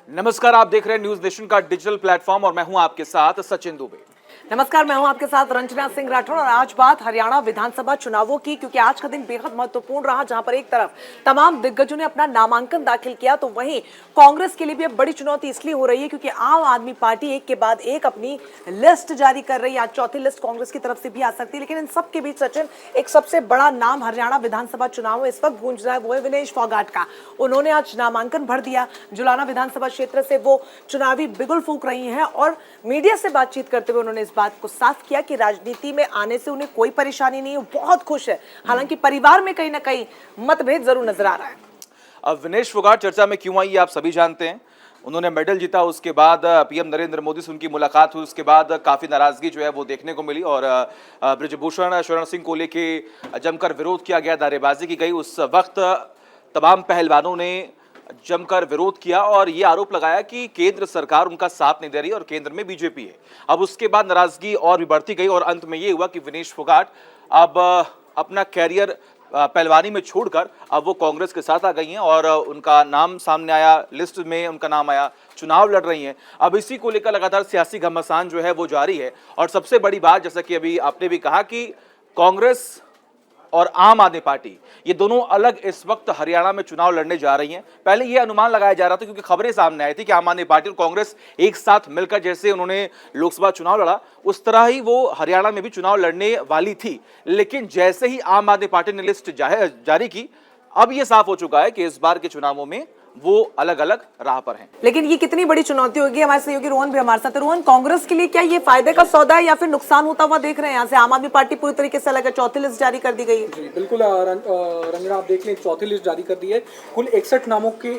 नमस्कार, आप देख रहे हैं न्यूज नेशन का डिजिटल प्लेटफॉर्म और मैं हूं आपके साथ सचिन दुबे। नमस्कार, मैं हूं आपके साथ रंजना सिंह राठौर और आज बात हरियाणा विधानसभा चुनावों की, क्योंकि आज का दिन बेहद महत्वपूर्ण रहा, जहां पर एक तरफ तमाम दिग्गजों ने अपना नामांकन दाखिल किया, तो वहीं कांग्रेस के लिए भी अब बड़ी चुनौती इसलिए हो रही है क्योंकि आम आदमी पार्टी एक के बाद एक अपनी लिस्ट जारी कर रही है। आज चौथी लिस्ट कांग्रेस की तरफ से भी आ सकती है, लेकिन इन सबके बीच सचिन एक सबसे बड़ा नाम हरियाणा विधानसभा चुनाव में इस वक्त गूंज रहा है, वो है विनेश फोगाट का। उन्होंने आज नामांकन भर दिया। जुलाना विधानसभा क्षेत्र से वो चुनावी बिगुल फूंक रही हैं और मीडिया से बातचीत करते हुए उन्होंने इस बात को साफ किया कि राजनीति में आने से उन्हें कोई परेशानी नहीं है, बहुत खुश है। हालांकि परिवार में कहीं ना कहीं मतभेद जरूर नजर आ रहा है। अब विनेश फोगाट चर्चा में क्यों आई, आप सभी जानते हैं। उन्होंने मेडल जीता, उसके बाद पीएम नरेंद्र मोदी से उनकी मुलाकात हुई, उसके बाद काफी नाराजगी जो है वो देखने को मिली और ब्रिजभूषण शरण सिंह को लेके जमकर विरोध किया गया, नारेबाजी की गई। उस वक्त तमाम पहलवानों ने जमकर विरोध किया और ये आरोप लगाया कि केंद्र सरकार उनका साथ नहीं दे रही और केंद्र में बीजेपी है। अब उसके बाद नाराजगी और भी बढ़ती गई और अंत में ये हुआ कि विनेश फोगाट अब अपना कैरियर पहलवानी में छोड़कर अब वो कांग्रेस के साथ आ गई हैं और उनका नाम सामने आया, लिस्ट में उनका नाम आया, चुनाव लड़ रही हैं। अब इसी को लेकर लगातार सियासी घमासान जो है वो जारी है और सबसे बड़ी बात, जैसा कि अभी आपने भी कहा, कि कांग्रेस और आम आदमी पार्टी ये दोनों अलग इस वक्त हरियाणा में चुनाव लड़ने जा रही हैं। पहले ये अनुमान लगाया जा रहा था क्योंकि खबरें सामने आई थी कि आम आदमी पार्टी और कांग्रेस एक साथ मिलकर जैसे उन्होंने लोकसभा चुनाव लड़ा उस तरह ही वो हरियाणा में भी चुनाव लड़ने वाली थी। लेकिन जैसे ही आम आदमी पार्टी ने लिस्ट जारी की, अब ये साफ हो चुका है कि इस बार के चुनावों में वो अलग अलग राह पर हैं। लेकिन ये कितनी बड़ी चुनौती होगी। हमारे सहयोगी रोहन भी हमारे साथ है। रोहन, कांग्रेस के लिए क्या ये फायदे का सौदा है या फिर नुकसान होता हुआ देख रहे हैं? यहाँ से आम आदमी पार्टी पूरी तरीके से अलग है, चौथी लिस्ट जारी कर दी गई है। जी बिल्कुल रंजना, आप देख लें, चौथी लिस्ट जारी कर दी है। कुल 61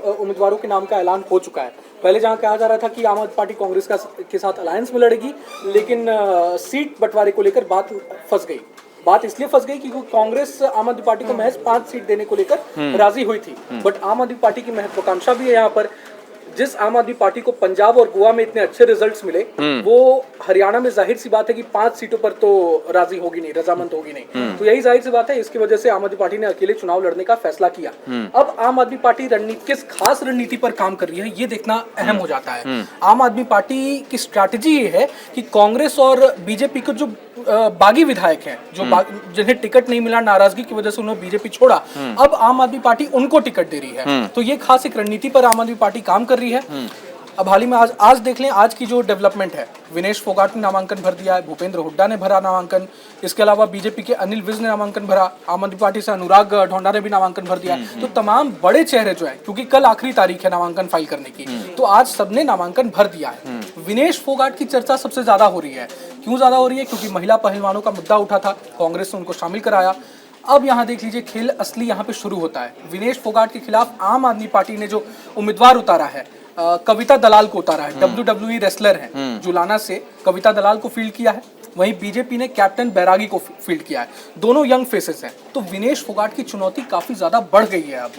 उम्मीदवारों के नाम का ऐलान हो चुका है। पहले जहां कहा जा रहा था कि आम आदमी पार्टी कांग्रेस के साथ अलायंस में लड़ेगी, लेकिन सीट बंटवारे को लेकर बात फंस गई। बात इसलिए फंस गई क्योंकि कांग्रेस आम आदमी पार्टी को महज 5 सीट देने को लेकर राजी हुई थी। बट आम आदमी पार्टी की महत्वाकांक्षा भी है यहाँ पर। जिस आम आदमी पार्टी को पंजाब और गोवा में इतने अच्छे रिजल्ट्स मिले, वो हरियाणा में जाहिर सी बात है कि 5 सीटों पर तो राजी होगी नहीं, रजामंद होगी नहीं। तो यही जाहिर सी बात है, इसकी वजह से आम आदमी पार्टी ने अकेले चुनाव लड़ने का फैसला किया। अब आम आदमी पार्टी किस खास रणनीति पर काम कर रही है, ये देखना अहम हो जाता है। आम आदमी पार्टी की स्ट्रैटेजी ये है कि कांग्रेस और बीजेपी को जो बागी विधायक हैं, जिन्हें टिकट नहीं मिला, नाराजगी की वजह से उन्होंने बीजेपी छोड़ा, अब आम आदमी पार्टी उनको टिकट दे रही है। तो ये खास एक रणनीति पर आम आदमी पार्टी काम कर रही है। अब हाल ही में आज देख लें, आज की जो डेवलपमेंट है, विनेश फोगाट ने नामांकन भर दिया है, भूपेंद्र हुड्डा ने भरा नामांकन, इसके अलावा बीजेपी के अनिल विज ने नामांकन भरा, आम आदमी पार्टी से अनुराग ढोंडा ने भी नामांकन भर दिया। तो तमाम बड़े चेहरे जो है, क्योंकि कल आखिरी तारीख है नामांकन फाइल करने की, तो आज सबने नामांकन भर दिया है। विनेश फोगाट की चर्चा सबसे ज्यादा हो रही है। क्यों ज्यादा हो रही है? क्योंकि महिला पहलवानों का मुद्दा उठा था, कांग्रेस ने उनको शामिल कराया। अब यहाँ देख लीजिए, खेल असली यहाँ पे शुरू होता है। विनेश फोगाट के खिलाफ आम आदमी पार्टी ने जो उम्मीदवार उतारा है, कविता दलाल को उतारा है। WWE रेसलर हैं, जुलाना से कविता दलाल को फील्ड किया है। वहीं बीजेपी ने कैप्टन बैरागी को फील्ड किया है। दोनों यंग फेसेस हैं। तो विनेश फोगाट की चुनौती काफी ज्यादा बढ़ गई है। अब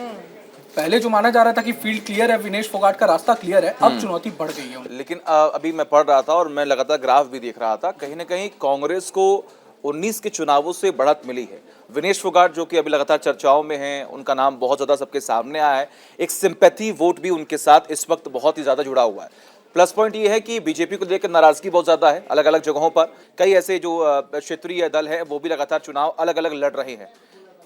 पहले जो माना जा रहा था कि फील्ड क्लियर है, विनेश फोगाट का रास्ता क्लियर है, अब चुनौती बढ़ गई है। लेकिन अभी मैं पढ़ रहा था और मैं लगातार ग्राफ भी देख रहा था, कहीं ना कहीं कांग्रेस को 19 के चुनावों से बढ़त मिली है। विनेश फोगाट जो कि अभी लगातार चर्चाओं में हैं, उनका नाम बहुत ज़्यादा सबके सामने आया है। एक सिंपैथी वोट भी उनके साथ इस वक्त बहुत ही ज़्यादा जुड़ा हुआ है। प्लस पॉइंट ये है कि बीजेपी को लेकर नाराजगी बहुत ज़्यादा है। अलग अलग जगहों पर कई ऐसे जो क्षेत्रीय दल हैं वो भी लगातार चुनाव अलग अलग लड़ रहे हैं।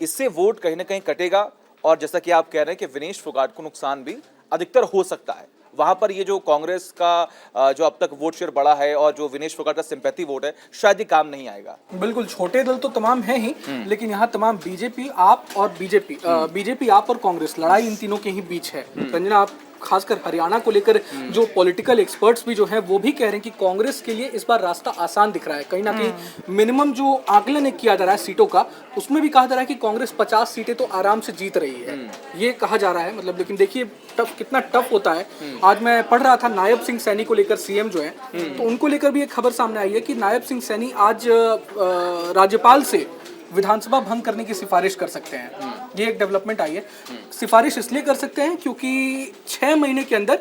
इससे वोट कहीं ना कहीं कटेगा और जैसा कि आप कह रहे हैं कि विनेश फोगाट को नुकसान भी अधिकतर हो सकता है। वहां पर ये जो कांग्रेस का जो अब तक वोट शेयर बढ़ा है और जो विनेश फोगाट का सिंपैथी वोट है, शायद ये काम नहीं आएगा। बिल्कुल, छोटे दल तो तमाम हैं ही, लेकिन यहाँ तमाम बीजेपी आप और बीजेपी आप और कांग्रेस, लड़ाई इन तीनों के ही बीच है। रंजना, आप खासकर हरियाणा को लेकर जो पॉलिटिकल एक्सपर्ट्स भी जो हैं वो भी कह रहे हैं कि कांग्रेस के लिए इस बार रास्ता आसान दिख रहा है। कहीं ना कहीं मिनिमम जो आकलन किया जा रहा है सीटों का, उसमें भी कहा जा रहा है कि कांग्रेस 50 सीटें तो आराम से जीत रही है, ये कहा जा रहा है। मतलब लेकिन देखिए कितना टफ होता है। आज मैं पढ़ रहा था, नायब सिंह सैनी को लेकर सीएम जो है, तो उनको लेकर भी एक खबर सामने आई है कि नायब सिंह सैनी आज राज्यपाल से विधानसभा भंग करने की सिफारिश कर सकते हैं। ये एक डेवलपमेंट आई है। सिफारिश इसलिए कर सकते हैं क्योंकि 6 महीने के अंदर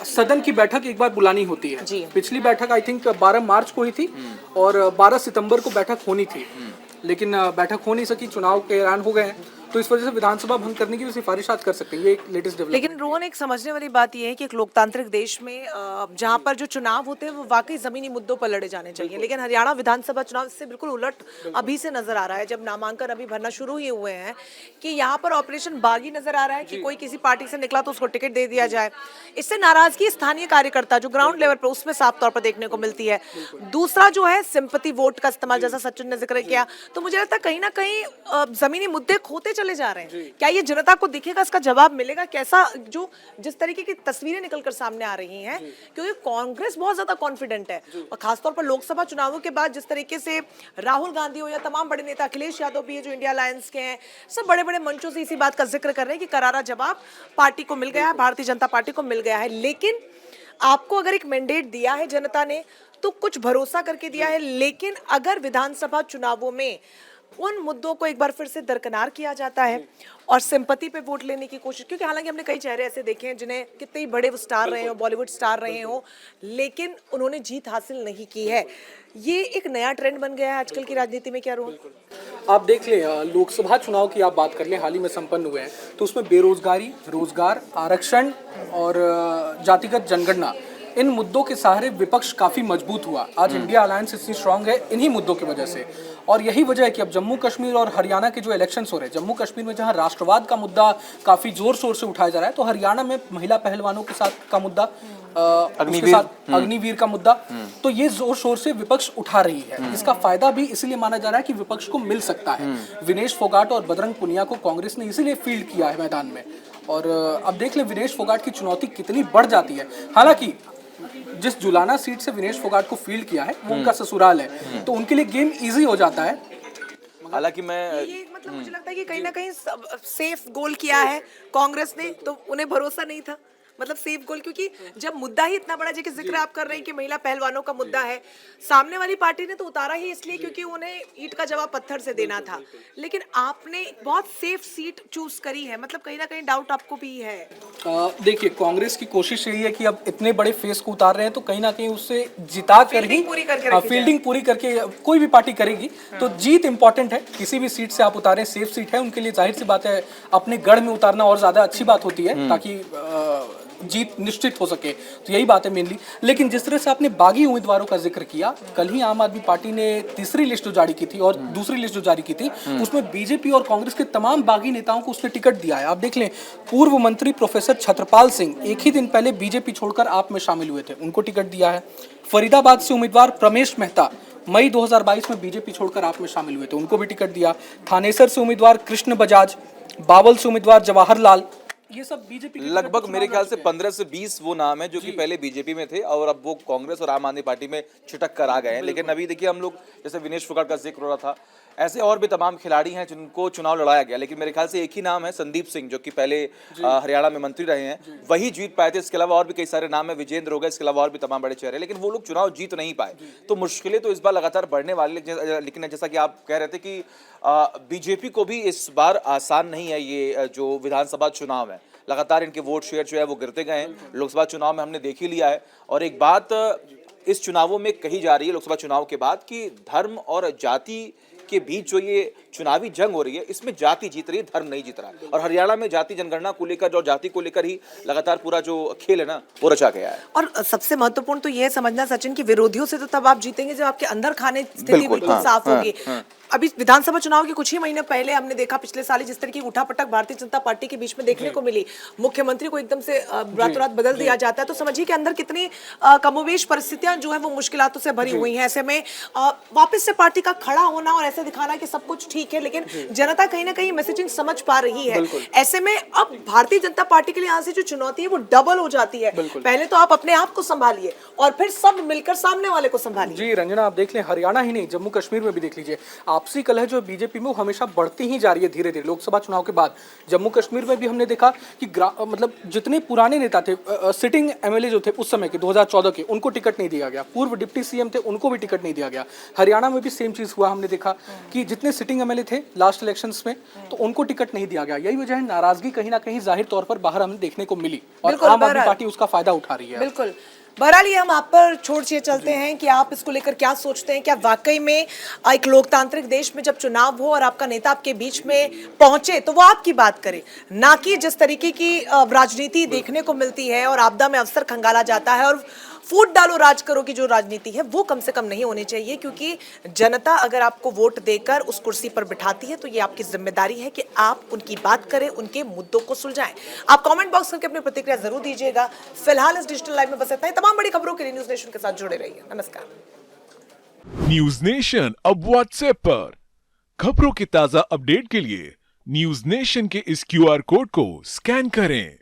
सदन की बैठक एक बार बुलानी होती है। पिछली बैठक आई थिंक 12 मार्च को हुई थी और 12 सितंबर को बैठक होनी थी, लेकिन बैठक हो नहीं सकी, चुनाव के ऐलान हो गए हैं। तो इस वजह से विधानसभा भंग करने की भी सिफारिश आज कर सकते हैं। ये एक लेटेस्ट डेवलपमेंट। लेकिन रोहन, एक समझने वाली बात यह है कि एक लोकतांत्रिक देश में जहां पर जो चुनाव होते हैं वो वाकई जमीनी मुद्दों पर लड़े जाने चाहिए, लेकिन हरियाणा विधानसभा चुनाव से बिल्कुल उलट अभी से नजर आ रहा है, जब नामांकन अभी भरना शुरू ही हुए हैं, कि यहाँ पर ऑपरेशन बागी नजर आ रहा है कि कोई किसी पार्टी से निकला तो उसको टिकट दे दिया जाए। इससे नाराजगी स्थानीय कार्यकर्ता जो ग्राउंड लेवल पर उसमें साफ तौर पर देखने को मिलती है। दूसरा जो है सिंपैथी वोट का इस्तेमाल, जैसा सचिन ने जिक्र किया, तो मुझे लगता है कहीं ना कहीं जमीनी मुद्दे खोते चले जा रहे हैं। क्या ये जनता को दिखेगा, इसका जवाब मिलेगा कैसा? जो जिस तरीके की तस्वीरें निकलकर सामने आ रही हैं, क्योंकि कांग्रेस बहुत ज्यादा कॉन्फिडेंट है, और खासतौर पर लोकसभा चुनावों के बाद जिस तरीके से राहुल गांधी हो या तमाम बड़े नेता, अखिलेश यादव भी है जो इंडिया अलायंस के हैं, सब बड़े बड़े मंचों से इसी बात का जिक्र कर रहे हैं कि करारा जवाब पार्टी को मिल गया है, भारतीय जनता पार्टी को मिल गया है। लेकिन आपको अगर एक मैंडेट दिया है जनता ने तो कुछ भरोसा करके दिया है, लेकिन अगर विधानसभा चुनावों में उन मुद्दों को एक बार फिर से दरकिनार किया जाता है और सिंपैथी पे वोट लेने की कोशिश, क्योंकि हालांकि हमने कई चेहरे ऐसे देखे हैं जिन्हें कितने ही बड़े स्टार रहे हो, बॉलीवुड स्टार रहे हो, लेकिन उन्होंने जीत हासिल नहीं की है। ये एक नया ट्रेंड बन गया है आजकल की राजनीति में, क्या रोहन? आप देख लें, लोकसभा चुनाव की आप बात कर लें, हाल ही में संपन्न हुए हैं, तो उसमें बेरोजगारी, रोजगार, आरक्षण और जातिगत जनगणना, इन मुद्दों के सहारे विपक्ष काफी मजबूत हुआ। आज इंडिया अलायंस इतनी स्ट्रांग है इन्हीं मुद्दों की वजह से, और यही वजह है कि अब जम्मू कश्मीर और हरियाणा के जो इलेक्शंस हो रहे हैं, जम्मू कश्मीर में जहां राष्ट्रवाद का मुद्दा काफी जोर शोर से उठाया जा रहा है, तो हरियाणा में महिला पहलवानों के साथ का मुद्दा, अग्निवीर का मुद्दा, तो ये जोर शोर से विपक्ष उठा रही है। इसका फायदा भी इसीलिए माना जा रहा है कि विपक्ष को मिल सकता है। विनेश फोगाट और बजरंग पुनिया को कांग्रेस ने इसीलिए फील्ड किया है मैदान में, और अब देख लें विनेश फोगाट की चुनौती कितनी बढ़ जाती है। हालांकि जिस जुलाना सीट से विनेश फोगाट को फील्ड किया है वो उनका ससुराल है, तो उनके लिए गेम इजी हो जाता है। हालांकि मैं ये मतलब मुझे लगता है कि कहीं ना कहीं सेफ गोल किया है कांग्रेस ने, तो उन्हें भरोसा नहीं था, मतलब सेफ गोल, क्योंकि जब मुद्दा ही इतना बड़ा, जैसे जिक्र आप कर रहे हैं कि महिला पहलवानों का मुद्दा है, सामने वाली पार्टी ने तो उतारा ही इसलिए क्योंकि उन्हें ईंट का जवाब पत्थर से देना था, लेकिन आपने बहुत सेफ सीट चूज करी है, मतलब कहीं ना कहीं डाउट आपको भी है। देखिए, कांग्रेस की कोशिश यही है कि अब इतने बड़े फेस को उतार रहे हैं, तो कहीं ना कहीं उससे जिता कर ही फील्डिंग पूरी करके कोई भी पार्टी करेगी, तो जीत इंपॉर्टेंट है। किसी भी सीट से आप उतारें, सेफ सीट है उनके लिए, जाहिर सी बात है अपने गढ़ में उतारना और ज्यादा अच्छी बात होती है, ताकि जीत निश्चित हो सके, तो यही बात है मेनली। लेकिन जिस तरह से आपने बागी उम्मीदवारों का जिक्र किया, कल ही आम आदमी पार्टी ने तीसरी लिस्ट जो जारी की थी और दूसरी लिस्ट जो जारी की थी, उसमें बीजेपी और कांग्रेस के तमाम बागी नेताओं को उसने टिकट दिया है। आप देख लें, पूर्व मंत्री प्रोफेसर छत्रपाल सिंह एक ही दिन पहले बीजेपी छोड़कर आप में शामिल हुए थे, उनको टिकट दिया है। फरीदाबाद से उम्मीदवार प्रमेश मेहता मई 2022 में बीजेपी छोड़कर आप में शामिल हुए थे, उनको भी टिकट दिया। थानेसर से उम्मीदवार कृष्ण बजाज, बावल से उम्मीदवार जवाहर लाल, ये सब बीजेपी लगभग मेरे ख्याल से 15 से 20 वो नाम है जो कि पहले बीजेपी में थे और अब वो कांग्रेस और आम आदमी पार्टी में छिटक कर आ गए हैं। लेकिन अभी देखिए, हम लोग जैसे विनेश फोगाट का जिक्र हो रहा था, ऐसे और भी तमाम खिलाड़ी हैं जिनको चुनाव लड़ाया गया, लेकिन मेरे ख्याल से एक ही नाम है संदीप सिंह, जो कि पहले हरियाणा में मंत्री रहे हैं, वही जीत पाए थे। इसके अलावा और भी कई सारे नाम है, विजेंद्र हो गए, इसके अलावा और भी तमाम बड़े चेहरे, लेकिन वो लोग चुनाव जीत नहीं पाए। तो मुश्किलें तो इस बार लगातार बढ़ने वाली, लेकिन जैसा कि आप कह रहे थे कि बीजेपी को भी इस बार आसान नहीं है ये जो विधानसभा चुनाव है। लगातार इनके वोट शेयर जो है वो गिरते गए हैं। लोकसभा चुनाव में हमने देख ही लिया है, और एक बात इस चुनावों में कही जा रही है लोकसभा चुनाव के बाद कि धर्म और जाति के बीच जो ये चुनावी जंग हो रही है, इसमें जाति जीत रही है, धर्म नहीं जीत रहा है। और हरियाणा में जाति जनगणना को लेकर और जाति को लेकर ही लगातार पूरा जो खेल है ना, वो रचा गया है। और सबसे महत्वपूर्ण तो ये समझना सचिन कि विरोधियों से तो तब आप जीतेंगे जब आपके अंदर खाने स्थिति बिल्कुल साफ होगी। अभी विधानसभा चुनाव के कुछ ही महीने पहले हमने देखा पिछले साल जिस तरह की उठापटक भारतीय जनता पार्टी के बीच में देखने को मिली, मुख्यमंत्री को एकदम से रातों रात बदल दिया जाता है, तो समझिए कि अंदर कितनी कमोवेश परिस्थितियां जो है वो मुश्किलातों से भरी हुई हैं। ऐसे में वापस से पार्टी का खड़ा होना और ऐसे दिखाना कि सब कुछ ठीक है, लेकिन जनता कहीं ना कहीं मैसेजिंग समझ पा रही है। ऐसे में अब भारतीय जनता पार्टी के लिए यहाँ से जो चुनौती है वो डबल हो जाती है। पहले तो आप अपने आप को संभालिए और फिर सब मिलकर सामने वाले को संभालिए। जी रंजना, आप देख लें, हरियाणा ही नहीं, जम्मू कश्मीर में भी देख लीजिए, आपसी कलह जो बीजेपी में वो हमेशा बढ़ती ही जा रही है धीरे धीरे। लोकसभा चुनाव के बाद जम्मू कश्मीर में भी हमने देखा कि मतलब जितने पुराने नेता थे, सिटिंग एमएलए जो थे उस समय के 2014 के, उनको टिकट नहीं दिया गया। पूर्व डिप्टी सीएम थे, उनको भी टिकट नहीं दिया गया। हरियाणा में भी सेम चीज हुआ, हमने देखा कि जितने सिटिंग एमएलए थे लास्ट इलेक्शंस में, तो उनको टिकट नहीं दिया गया। यही वजह है, नाराजगी कहीं ना कहीं जाहिर तौर पर बाहर हमें देखने को मिली और आम आदमी पार्टी उसका फायदा उठा रही है। बिल्कुल, बहरहाल ये हम आप पर छोड़ के चलते हैं कि आप इसको लेकर क्या सोचते हैं। क्या वाकई में एक लोकतांत्रिक देश में जब चुनाव हो और आपका नेता आपके बीच में पहुंचे तो वो आपकी बात करे, ना कि जिस तरीके की राजनीति देखने को मिलती है और आपदा में अवसर खंगाला जाता है और फूट डालो राज करो की जो राजनीति है वो कम से कम नहीं होनी चाहिए। क्योंकि जनता अगर आपको वोट देकर उस कुर्सी पर बिठाती है तो ये आपकी जिम्मेदारी है कि आप उनकी बात करें, उनके मुद्दों को सुलझाएं। आप कमेंट बॉक्स करके अपनी प्रतिक्रिया जरूर दीजिएगा। फिलहाल इस डिजिटल लाइव में बस इतना ही। तमाम बड़ी खबरों के लिए न्यूज नेशन के साथ जुड़े रहिए। नमस्कार। न्यूज नेशन अब व्हाट्सएप पर खबरों के ताजा अपडेट के लिए न्यूज नेशन के इस QR कोड को स्कैन करें।